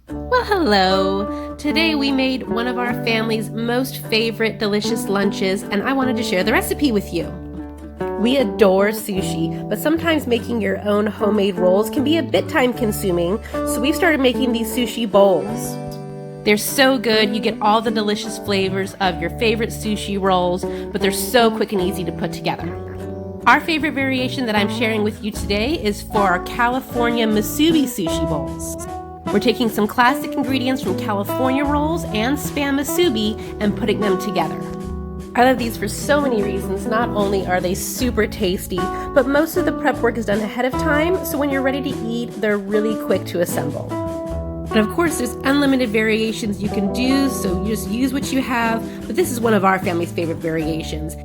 Well, hello! Today we made one of our family's most favorite delicious lunches, and I wanted to share the recipe with you. We adore sushi, but sometimes making your own homemade rolls can be a bit time consuming, so we've started making these sushi bowls. They're so good, you get all the delicious flavors of your favorite sushi rolls, but they're so quick and easy to put together. Our favorite variation that I'm sharing with you today is for our California MASUBI sushi bowls. We're taking some classic ingredients from California rolls and Spam musubi and putting them together. I love these for so many reasons. Not only are they super tasty, but most of the prep work is done ahead of time, so when you're ready to eat, they're really quick to assemble. And of course, there's unlimited variations you can do, so you just use what you have, but this is one of our family's favorite variations.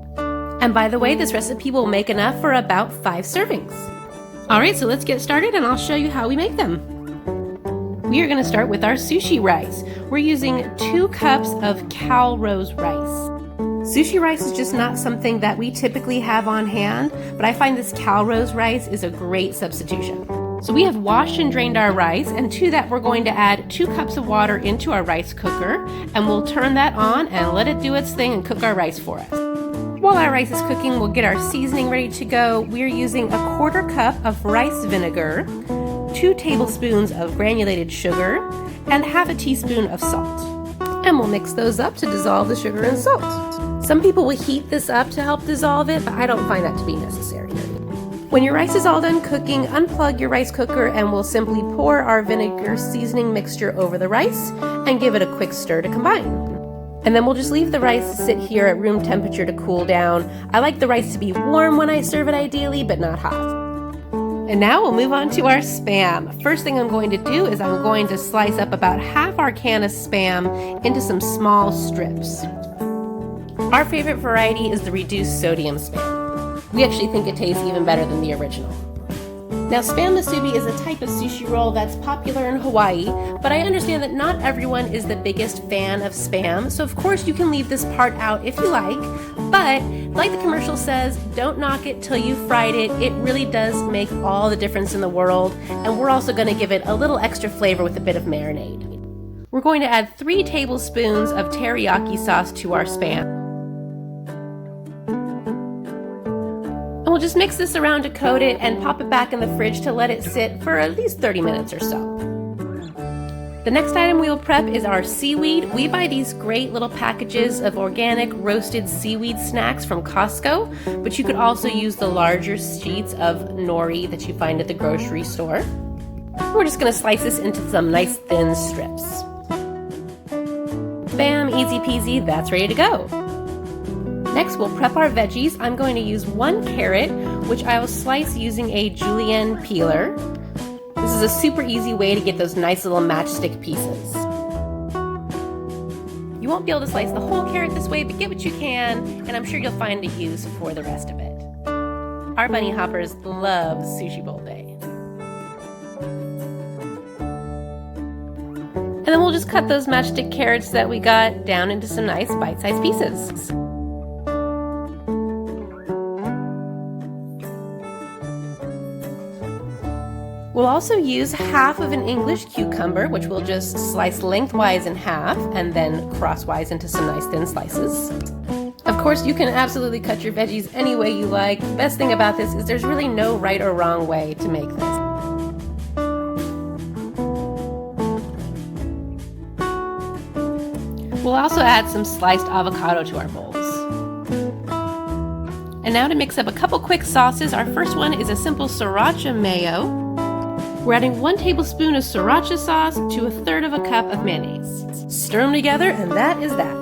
And by the way, this recipe will make enough for about 5 servings. Alright, so let's get started and I'll show you how we make them. We are going to start with our sushi rice. We're using 2 cups of Cal Rose rice. Sushi rice is just not something that we typically have on hand, but I find this Cal Rose rice is a great substitution. So we have washed and drained our rice, and to that we're going to add 2 cups of water into our rice cooker, and we'll turn that on and let it do its thing and cook our rice for us. While our rice is cooking, we'll get our seasoning ready to go. We're using a 1/4 cup of rice vinegar, 2 tablespoons of granulated sugar, and 1/2 teaspoon of salt. And we'll mix those up to dissolve the sugar and salt. Some people will heat this up to help dissolve it, but I don't find that to be necessary. When your rice is all done cooking, unplug your rice cooker and we'll simply pour our vinegar seasoning mixture over the rice and give it a quick stir to combine. And then we'll just leave the rice to sit here at room temperature to cool down. I like the rice to be warm when I serve it ideally, but not hot. And now we'll move on to our Spam. First thing I'm going to do is I'm going to slice up about half our can of Spam into some small strips. Our favorite variety is the reduced sodium Spam. We actually think it tastes even better than the original. Now, Spam musubi is a type of sushi roll that's popular in Hawaii, but I understand that not everyone is the biggest fan of Spam, so of course you can leave this part out if you like, but like the commercial says, don't knock it till you've fried it. It really does make all the difference in the world, and we're also going to give it a little extra flavor with a bit of marinade. We're going to add 3 tablespoons of teriyaki sauce to our Spam. And we'll just mix this around to coat it and pop it back in the fridge to let it sit for at least 30 minutes or so. The next item we will prep is our seaweed. We buy these great little packages of organic roasted seaweed snacks from Costco, but you could also use the larger sheets of nori that you find at the grocery store. We're just going to slice this into some nice thin strips. Bam, easy peasy, that's ready to go. Next, we'll prep our veggies. I'm going to use 1 carrot, which I will slice using a julienne peeler. This is a super easy way to get those nice little matchstick pieces. You won't be able to slice the whole carrot this way, but get what you can, and I'm sure you'll find a use for the rest of it. Our bunny hoppers love Sushi Bowl Day. And then we'll just cut those matchstick carrots that we got down into some nice bite-sized pieces. We'll also use 1/2 of an English cucumber, which we'll just slice lengthwise in half and then crosswise into some nice thin slices. Of course, you can absolutely cut your veggies any way you like. The best thing about this is there's really no right or wrong way to make this. We'll also add some sliced avocado to our bowls. And now to mix up a couple quick sauces. Our first one is a simple sriracha mayo. We're adding 1 tablespoon of sriracha sauce to 1/3 of a cup of mayonnaise. Stir them together and that is that.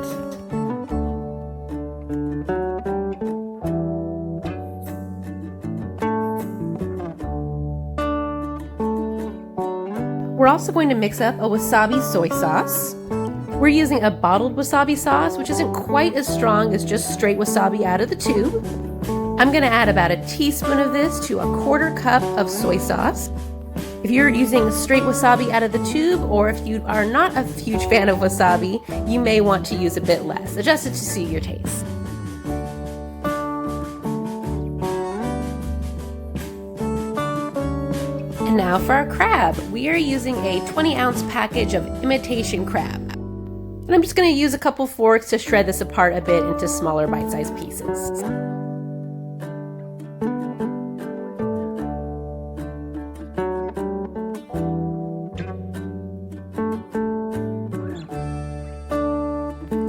We're also going to mix up a wasabi soy sauce. We're using a bottled wasabi sauce, which isn't quite as strong as just straight wasabi out of the tube. I'm going to add about a teaspoon of this to 1/4 cup of soy sauce. If you're using straight wasabi out of the tube, or if you are not a huge fan of wasabi, you may want to use a bit less. Adjust it to suit your taste. And now for our crab. We are using a 20-ounce package of imitation crab. And I'm just going to use a couple forks to shred this apart a bit into smaller bite-sized pieces.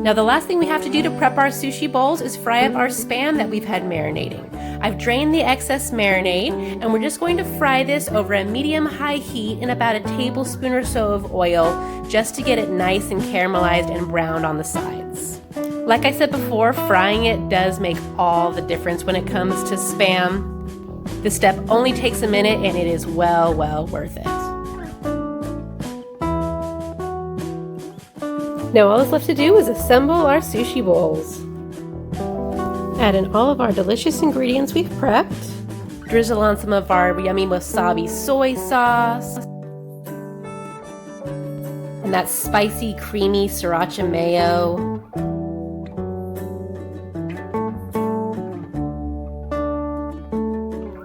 Now the last thing we have to do to prep our sushi bowls is fry up our Spam that we've had marinating. I've drained the excess marinade and we're just going to fry this over a medium-high heat in about a tablespoon or so of oil just to get it nice and caramelized and browned on the sides. Like I said before, frying it does make all the difference when it comes to Spam. This step only takes a minute and it is well worth it. Now all that's left to do is assemble our sushi bowls. Add in all of our delicious ingredients we've prepped. Drizzle on some of our yummy wasabi soy sauce. And that spicy, creamy sriracha mayo.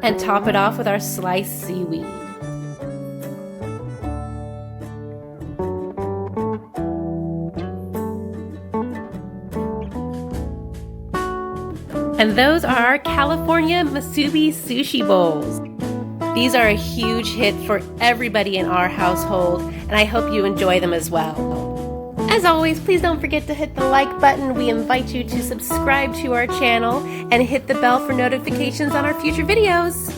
And top it off with our sliced seaweed. And those are our California MASUBI Sushi Bowls. These are a huge hit for everybody in our household, and I hope you enjoy them as well. As always, please don't forget to hit the like button. We invite you to subscribe to our channel and hit the bell for notifications on our future videos.